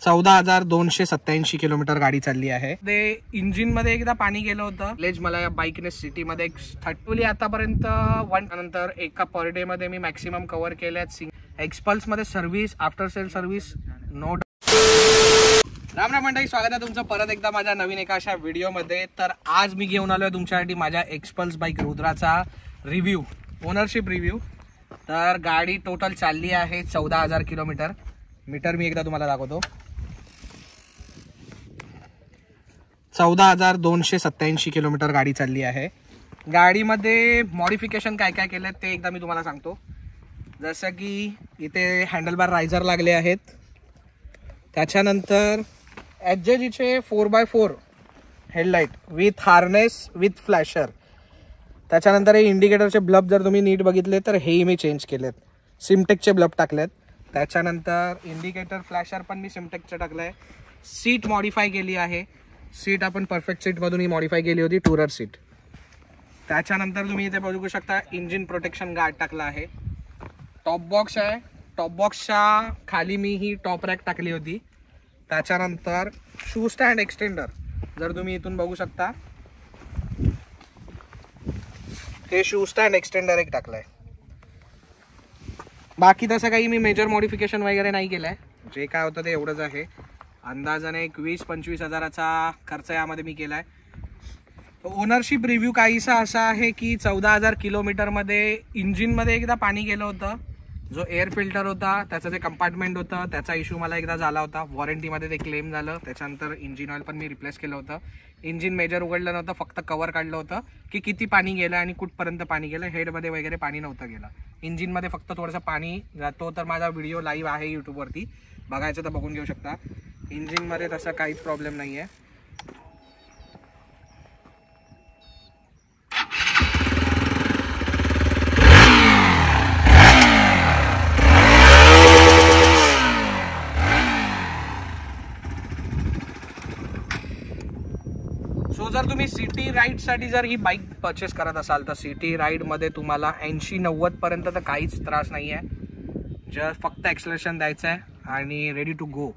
14,287 kilometre गाडी चालली आहे। ते इंजिन मध्ये एकदा पाणी गेलं होतं लेज मला या बाईकने सिटी मध्ये 30 आतापर्यंत 1 नंतर एका पर डे मध्ये मी मॅक्सिमम कव्हर केल्यात। एक्सपल्स मध्ये service after sale service no. राम राम मंडळी, स्वागत आहे तुमचं परत एकदा माझ्या नवीन एका अशा व्हिडिओ मध्ये। तर आज मी घेऊन आलोय तुमच्यासाठी माझ्या एक्सपल्स बाईक रुद्राचा रिव्ह्यू, ओनरशिप रिव्ह्यू। तर गाडी टोटल चालली आहे 14,000 किलोमीटर। मीटर मी एकदा तुम्हाला दाखवतो, 14,287 किलोमीटर गाडी चालली आहे। गाडीमध्ये मॉडिफिकेशन काय काय केलं ते एकदा मी तुम्हाला सांगतो। जसं की इथे हँडलबार रायझर लागले आहेत, त्याच्यानंतर एचजेजीचे 4x4 headlight with harness with flasher. त्याच्यानंतर हे इंडिकेटरचे ब्लब जर तुम्ही नीट बघितले तर हेही मी चेंज केलेत, सिमटेकचे ब्लब टाकलेत। त्याच्यानंतर इंडिकेटर फ्लॅशर पण मी सिमटेकचे टाकलंय। सीट मॉडिफाय केली आहे, सीट आपण परफेक्ट सीट मधून ही मॉडिफाय केली होती, टुरर सीट। त्याच्यानंतर तुम्ही इथे बघू शकता इंजिन प्रोटेक्शन गार्ड टाकला आहे। टॉप बॉक्स आहे, टॉप बॉक्सच्या खाली मी ही टॉप रॅक टाकली होती। त्याच्यानंतर शू स्टँड एक्सटेंडर जर तुम्ही इथून बघू शकता, हे शू स्टँड एक्सटेंडर एक टाकलाय। बाकी तसं काही मी मेजर मॉडिफिकेशन वगैरे नाही केलंय, जे काय होतं ते एवढंच आहे। अंदाजाने 20-25 हजाराचा खर्च यामध्ये मी केलाय। ओनरशिप रिव्ह्यू काहीसा असा आहे की 14,000 किलोमीटरमध्ये इंजिनमध्ये एकदा पाणी गेलं होतं, जो एअर फिल्टर होता त्याचं जे कंपार्टमेंट होतं त्याचा इश्यू मला एकदा झाला होता, वॉरंटीमध्ये ते क्लेम झालं। त्याच्यानंतर इंजिन ऑइल पण मी रिप्लेस केलं होतं। इंजिन मेजर उघडलं नव्हतं, फक्त कवर काढलं होतं की किती पाणी गेलं आणि कुठपर्यंत पाणी गेलं, हेडमध्ये वगैरे पाणी नव्हतं गेलं। इंजिनमध्ये फक्त थोडंसं पाणी जातो, तर माझा व्हिडिओ लाईव्ह आहे यूट्यूबवरती, बघायचं तर बघून घेऊ शकता। इंजिनमध्ये तसा काहीच प्रॉब्लेम नाही आहे। सो जर तुम्ही सिटी राईडसाठी जर ही बाईक परचेस करत असाल तर सिटी राईडमध्ये तुम्हाला 80-90 पर्यंत तर काहीच त्रास नाही आहे। जस्ट फक्त एक्सलेशन द्यायचं आहे आणि ready to go.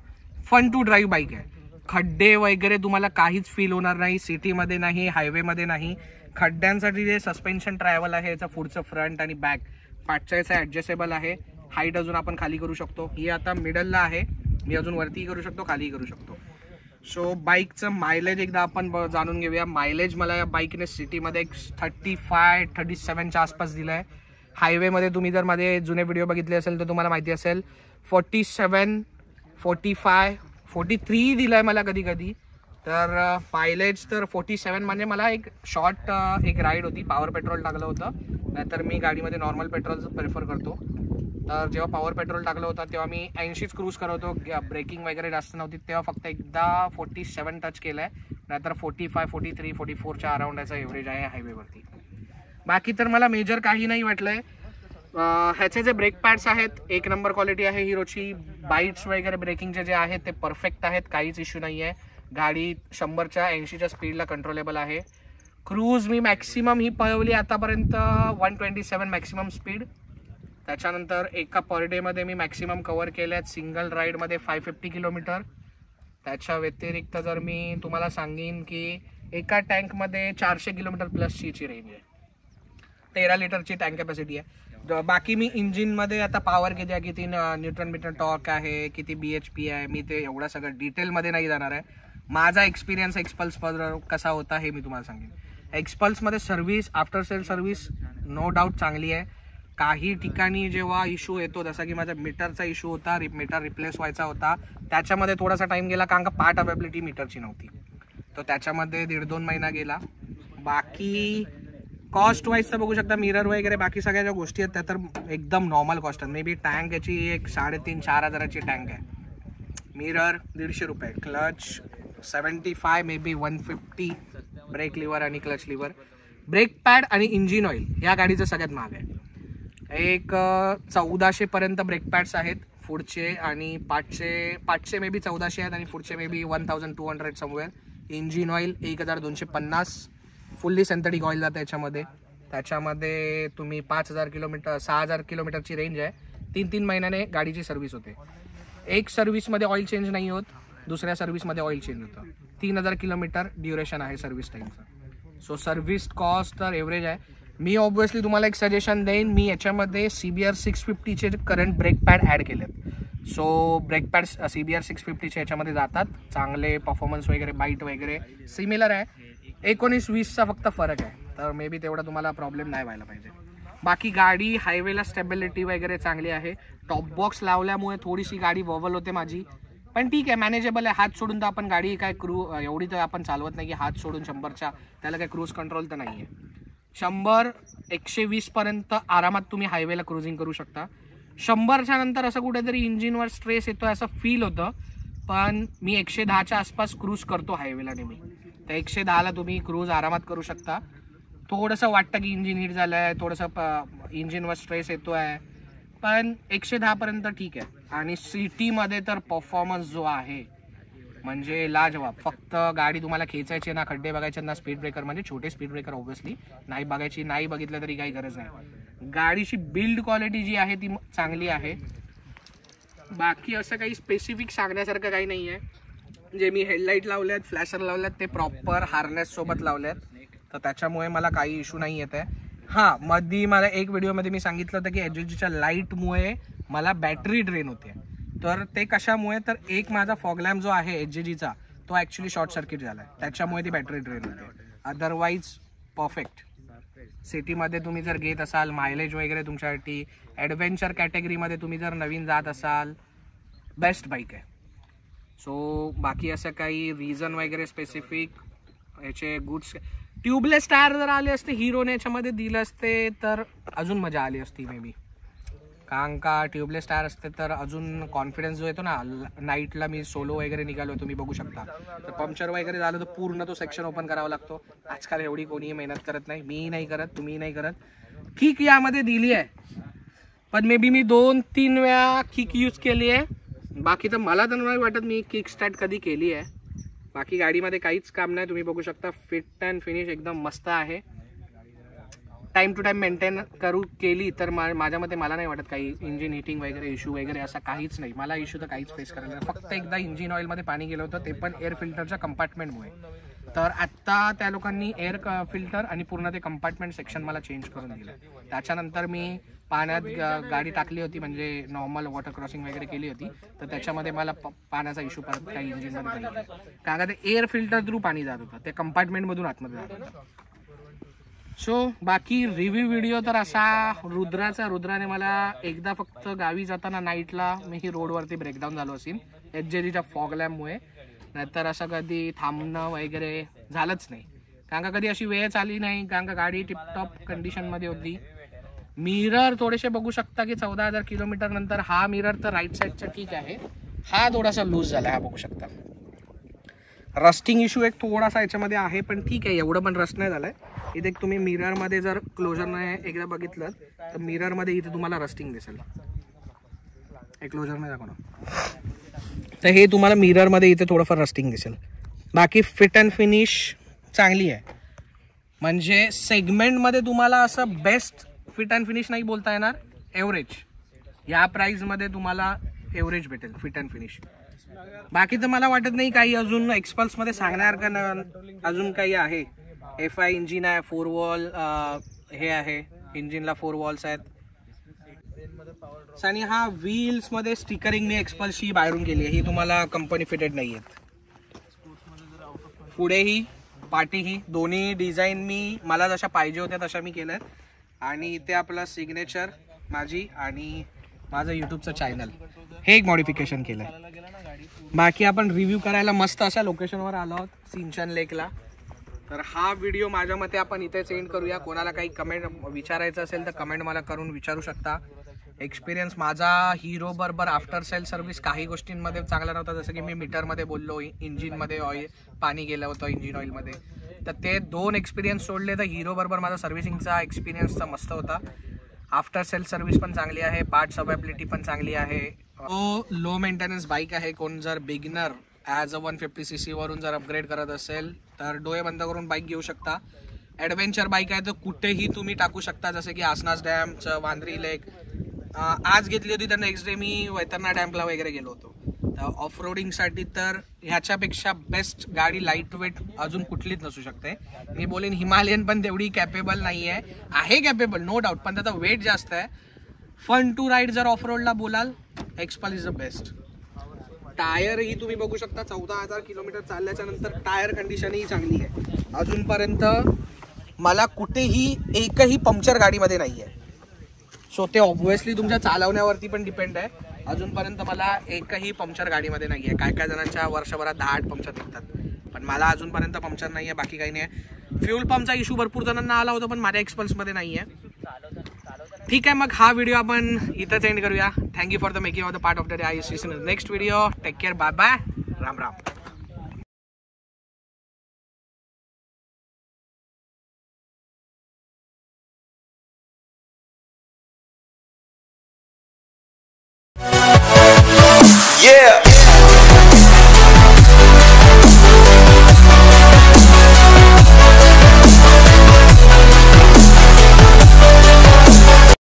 Fun to drive bike आहे, खड्डे वगैरे तुम्हाला काहीच फील होणार नाही, सिटीमध्ये नाही, हायवेमध्ये नाही। खड्ड्यांसाठी जे सस्पेन्शन ट्रॅव्हल आहे याचं पुढचं फ्रंट आणि बॅक पाठच्याचं ॲडजस्टेबल आहे। हाईट अजून आपण खाली करू शकतो, ही आता मिडलला आहे, मी अजून वरती करू शकतो, खाली करू शकतो। सो बाईकचं मायलेज एकदा आपण जाणून घेऊया। मायलेज मला या बाईकने सिटीमध्ये 35-37च्या आसपास दिलं आहे। हायवेमध्ये तुम्ही जर माझे जुने व्हिडिओ बघितले असेल तर तुम्हाला माहिती असेल 47, 45, 43 दिलं आहे मला कधी कधी। तर मायलेज तर 47 म्हणजे मला एक शॉर्ट एक राईड होती, पॉवर पेट्रोल टाकलं होतं, नाहीतर मी गाडीमध्ये नॉर्मल पेट्रोल प्रेफर करतो। तर जेव्हा पॉवर पेट्रोल टाकलं होतं तेव्हा मी 80च क्रूज करत होतो, ब्रेकिंग वगैरे जास्त नव्हती, तेव्हा फक्त एकदा 47 टच केलं आहे, नाहीतर 45, 43, 44च्या अराउंड याचा एव्हरेज आहे हायवेवरती। बाकी तर मला मेजर काही नाही वाटलंय। ह्याचे जे ब्रेक पॅड्स आहेत एक नंबर क्वालिटी आहे हिरोची। बाईट्स वगैरे ब्रेकिंगचे जे आहेत ते परफेक्ट आहेत, काहीच इश्यू नाही आहे। गाडी 100च्या 80च्या स्पीडला कंट्रोलेबल आहे। क्रूज मी मॅक्सिमम ही पळवली आतापर्यंत 127 मॅक्सिमम स्पीड। त्याच्यानंतर एका पर डेमध्ये मी मॅक्सिमम कव्हर केले आहेत सिंगल राईडमध्ये 550 किलोमीटर। त्याच्या व्यतिरिक्त जर मी तुम्हाला सांगेन की एका टँकमध्ये 400 किलोमीटर प्लसची रेंज आहे, 13 लिटरची टँक कॅपॅसिटी आहे। बाकी मी इंजिनमध्ये आता पॉवर किती न्यूटन मीटर टॉर्क आहे, किती BHP आहे, मी ते एवढं सगळं डिटेलमध्ये नाही जाणार आहे। माझा एक्सपिरियन्स एक्सपल्सवर कसा होता हे मी तुम्हाला सांगेन। एक्सपल्समध्ये service after sale service no doubt चांगली आहे। काही ठिकाणी जेव्हा इश्यू येतो, जसा की माझ्या मीटरचा इश्यू होता, मीटर रिप्लेस व्हायचा होता, त्याच्यामध्ये थोडासा टाईम गेला कारण का पार्ट अवेलेबिलिटी मीटरची नव्हती, तर त्याच्यामध्ये 1.5-2 महिना गेला। बाकी कॉस्ट वाईज तर बघू शकता, मिरर वगैरे बाकी सगळ्या ज्या गोष्टी आहेत त्या तर एकदम नॉर्मल कॉस्ट आहेत। मे बी टँक याची एक 3.5-4 हजाराची टँक आहे, मिरर 150 रुपये, clutch 75 may be 150, brake lever आणि क्लच लिव्हर, ब्रेक पॅड आणि इंजिन ऑइल या गाडीचं सगळ्यात महाग आहे। एक 1400 पर्यंत ब्रेक पॅड्स आहेत पुढचे, आणि पाचशे मे बी 1400 आहेत आणि पुढचे may be 1200 somewhere. Engine oil 1250, fully synthetic oil जातं याच्यामध्ये। त्याच्यामध्ये तुम्ही 5000 किलोमीटर 6000 किलोमीटरची रेंज आहे, 3-3 महिन्याने गाडीची सर्व्हिस होते। एक सर्व्हिसमध्ये ऑइल चेंज नाही होत, दुसऱ्या सर्व्हिसमध्ये ऑइल चेंज होतं. 3000 किलोमीटर ड्युरेशन आहे सर्व्हिस टाईमचं. सो सर्व्हिस कॉस्ट तर एव्हरेज आहे. मी ऑब्व्हियसली तुम्हाला एक सजेशन देईन, मी याच्यामध्ये CBR 650चे करंट ब्रेक पॅड ॲड केलेत. सो ब्रेक पॅड CBR 650चे याच्यामध्ये जातात, चांगले परफॉर्मन्स वगैरे, बाईट वगैरे सिमिलर आहे. 19-20चा फक्त फरक आहे, तर मे बी तेवढा तुम्हाला प्रॉब्लेम नाही व्हायला पाहिजे. बाकी गाडी हायवेला स्टेबिलिटी वगैरे चांगली आहे. टॉप बॉक्स लावल्यामुळे थोडीशी गाडी वॉवल होते माझी, पण ठीक आहे, मॅनेजेबल आहे. हात सोडून तर आपण गाडी काय एवढी तर आपण चालवत नाही की हात सोडून 100च्या, त्याला काय क्रूज कंट्रोल तर नाही आहे. 100-120 पर्यंत आरामात तुम्ही हायवेला क्रुझिंग करू शकता. 100च्या नंतर असं कुठेतरी इंजिनवर स्ट्रेस येतो असं फील होतं, पण मी 110च्या आसपास क्रूज करतो हायवेला नेहमी. तर 110ला तुम्ही क्रूज आरामात करू शकता. थोडंसं वाटतं की इंजिन हीट झालं आहे, थोडंसं इंजिनवर स्ट्रेस येतो आहे, पण 110पर्यंत ठीक आहे. आणि सिटीमध्ये तर परफॉर्मन्स जो आहे म्हणजे लाजवाब. फक्त गाडी तुम्हाला खेचायची ना, खड्डे बघायचे ना, स्पीड ब्रेकर म्हणजे छोटे स्पीड ब्रेकर ऑब्व्हियसली नाही बघायची, नाही बघितलं तरी काही गरज नाही. गाडीची बिल्ड क्वालिटी जी आहे ती चांगली आहे. बाकी असं काही स्पेसिफिक सांगण्यासारखं काही नाही आहे. जे मी हेडलाईट लावल्यात, फ्लॅशर लावल्यात ते प्रॉपर हार्नेससोबत लावल्यात, तर त्याच्यामुळे मला काही इश्यू नाही येत आहे. हां, मध्ये मला एक व्हिडिओमध्ये मी सांगितलं होतं की HJGच्या लाईटमुळे मला बॅटरी ड्रेन होते. तर ते कशामुळे, तर एक माझा फॉग लॅम्प जो आहे HJGचा तो ॲक्च्युली शॉर्ट सर्किट झाला आहे, त्याच्यामुळे ती बॅटरी ड्रेन होते. Otherwise perfect. सिटीमध्ये तुम्ही जर घेत असाल, मायलेज वगैरे तुमच्यासाठी, ॲडव्हेंचर कॅटेगरीमध्ये तुम्ही जर नवीन जात असाल, बेस्ट बाईक आहे. सो बाकी असं काही रिझन वगैरे स्पेसिफिक याचे गुड्स. ट्यूबलेस टायर जर आले असते हिरोने याच्यामध्ये दिलं असते तर अजून मजा आली असती मे बी, कारण का ट्यूबलेस टायर असते तर अजून कॉन्फिडन्स जो येतो ना. नाईटला मी सोलो वगैरे निघालो, तुम्ही बघू शकता, तर पंक्चर वगैरे झालं तर पूर्ण तो सेक्शन ओपन करावा लागतो. आजकाल एवढी कोणीही मेहनत करत नाही, मी नाही करत, तुम्ही नाही करत. किक यामध्ये दिली आहे, पण मे बी मी 2-3 वेळा किक यूज केली आहे. बाकी तर मला तर नाही वाटत मी किक स्टार्ट कधी केली आहे. बाकी गाडीमध्ये काहीच काम नाही, तुम्ही बघू शकता. फिट अँड फिनिश एकदम मस्त आहे. टाइम टू टाइम मेंटेन केली तर माझ्या मते मला नाही वाटत काही इंजिन हिटिंग वगैरे इश्यू वगैरे असा काहीच नाही. मला इश्यू तर काहीच फेस करायला नाही. फक्त एकदा इंजिन ऑइलमध्ये पाणी गेलं होतं, ते पण एअर फिल्टरच्या कंपार्टमेंटमुळे. तर आत्ता त्या लोकांनी एअर फिल्टर आणि पूर्ण ते कंपार्टमेंट सेक्शन मला चेंज करून दिलं. त्याच्यानंतर मी पाण्यात गाडी टाकली होती, म्हणजे नॉर्मल वॉटर क्रॉसिंग वगैरे केली होती, तर त्याच्यामध्ये मला पाण्याचा इश्यू परत काही इंजिनमध्ये नाही, कारण का ते एअर फिल्टर थ्रू पाणी जात होतं, ते कंपार्टमेंटमधून आतमध्ये जात होतं. सो बाकी रिव्ह्यू व्हिडिओ तर असा रुद्राने मला एकदा फक्त गावी जाताना नाईटला मी ही रोडवरती ब्रेकडाऊन झालो असेल HJGच्या फॉग लॅम्पमुळे, नाहीतर असं कधी थांबणं वगैरे झालंच नाही, कारण का कधी अशी वेळच आली नाही, कारण का गाडी टिपटॉप कंडिशनमध्ये होती. मिरर थोडेसे बघू शकता की 14,000 किलोमीटर नंतर हा मिरर तर राईट साईडचा ठीक आहे, हा थोडासा लूज झाला, हा बघू शकता. रस्टिंग इश्यू एक थोडासा याच्यामध्ये आहे, पण ठीक आहे, एवढं पण रस्ट नाही झालंय. इथे तुम्ही मिररमध्ये जर क्लोजरने एकदा बघितलं तर मिररमध्ये इथे तुम्हाला रस्टिंग दिसेल. एक क्लोजरने दाखवणार तर हे तुम्हाला मिररमध्ये इथे थोडंफार रस्टिंग दिसेल. बाकी फिट अँड फिनिश चांगली आहे, म्हणजे सेगमेंटमध्ये तुम्हाला असं बेस्ट फिट अँड फिनिश नाही बोलता येणार, एव्हरेज या प्राईजमध्ये तुम्हाला एव्हरेज भेटेल फिट अँड फिनिश. बाकी तर मला वाटत नाही काही अजून एक्सपल्समध्ये सांगण्यासारखं अजून काही आहे. FI इंजिन आहे, 4 वॉल हे आहे, इंजिनला 4 वॉल्स आहेत. आणि हा व्हील्समध्ये स्टिकरिंग मी एक्सपल्सची बाहेरून केली आहे, ही तुम्हाला कंपनी फिटेड नाही आहेत. पुढेही पाठीही दोन्ही डिझाईन मला जशा पाहिजे होत्या तशा मी केल्या आहेत. आणि इथे आपला सिग्नेचर माझी आणि माझं यूट्यूबचं चॅनल हे एक मॉडिफिकेशन केलं आहे. बाकी आपण रिव्ह्यू करायला मस्त अशा लोकेशनवर आलो आहोत, सिंचन लेकला. तर हा व्हिडिओ माझ्या मते आपण इथेच एंड करूया. कोणाला काही कमेंट विचारायचं असेल तर कमेंट मला करून विचारू शकता. एक्सपिरियन्स माझा हिरो बरोबर आफ्टर सेल सर्व्हिस काही गोष्टींमध्ये चांगला नव्हता, जसं की मी मीटरमध्ये बोललो, इंजिनमध्ये ऑइल पाणी गेलं होतं इंजिन ऑइलमध्ये, तर ते 2 एक्सपिरियन्स सोडले तर हिरो बरोबर माझा सर्व्हिसिंगचा एक्सपिरियन्सचा मस्त होता. आफ्टर सेल सर्व्हिस पण चांगली आहे, पार्ट्स अवेबिलिटी पण चांगली आहे. लो मेंटेनन्स बाईक आहे. कोण जर बिगिनर ॲज अ 150cc वरून जर अपग्रेड करत असेल तर डोळे बंद करून बाईक घेऊ शकता. ॲडव्हेंचर बाईक आहे तर कुठेही तुम्ही टाकू शकता, जसे की आसनास डॅमचं, वांद्री लेक, आज घेतली होती तर नेक्स्ट डे मी वैतरणा डॅम्पला वगैरे गेलो होतो. तर ऑफ रोडिंगसाठी तर ह्याच्यापेक्षा बेस्ट गाडी लाईट वेट अजून कुठलीच नसू शकते. मी बोलेन हिमालयन पण तेवढी कॅपेबल नाही आहे कॅपेबल नो डाऊट, पण त्याचा वेट जास्त आहे. फन टू राईड जर ऑफ रोडला बोलाल Xpulse is the best. Tyre ही तुम्ही बघू शकता 14,000 किलोमीटर चालल्याच्या नंतर टायर कंडिशन ही चांगली आहे. अजूनपर्यंत मला कुठेही एकही पंक्चर गाडीमध्ये नाही आहे. सो ते ऑब्व्हियसली तुमच्या चालवण्यावरती पण डिपेंड आहे. अजूनपर्यंत मला एकही पंक्चर गाडीमध्ये नाही आहे. काय जणांच्या वर्षभरात 10-8 पंक्चर निघतात, पण मला अजूनपर्यंत पंक्चर नाही आहे. बाकी काही नाही आहे. फ्यूल पंपचा इश्यू भरपूर जणांना आला होता, पण माझ्या एक्सपल्समध्ये नाही आहे. ठीक आहे, मग हा व्हिडिओ आपण इथंच एंड करूया. Thank you for the making of the part of the day. I see in next video. Take care. Bye bye. राम राम. Yeah.